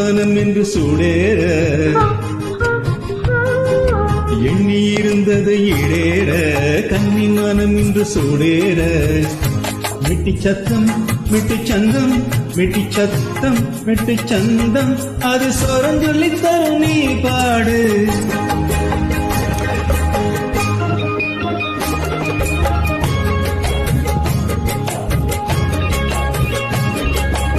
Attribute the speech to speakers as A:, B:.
A: மனம் என்று சூடேற எண்ணி இருந்தது இடேற கன்னி மனம் என்று சூடேற மெட்டி சத்தம் மெட்டி சந்தம் மெட்டி சத்தம் மெட்டி சந்தம் அது சொரம் சொல்லி தரும் நீ பாடு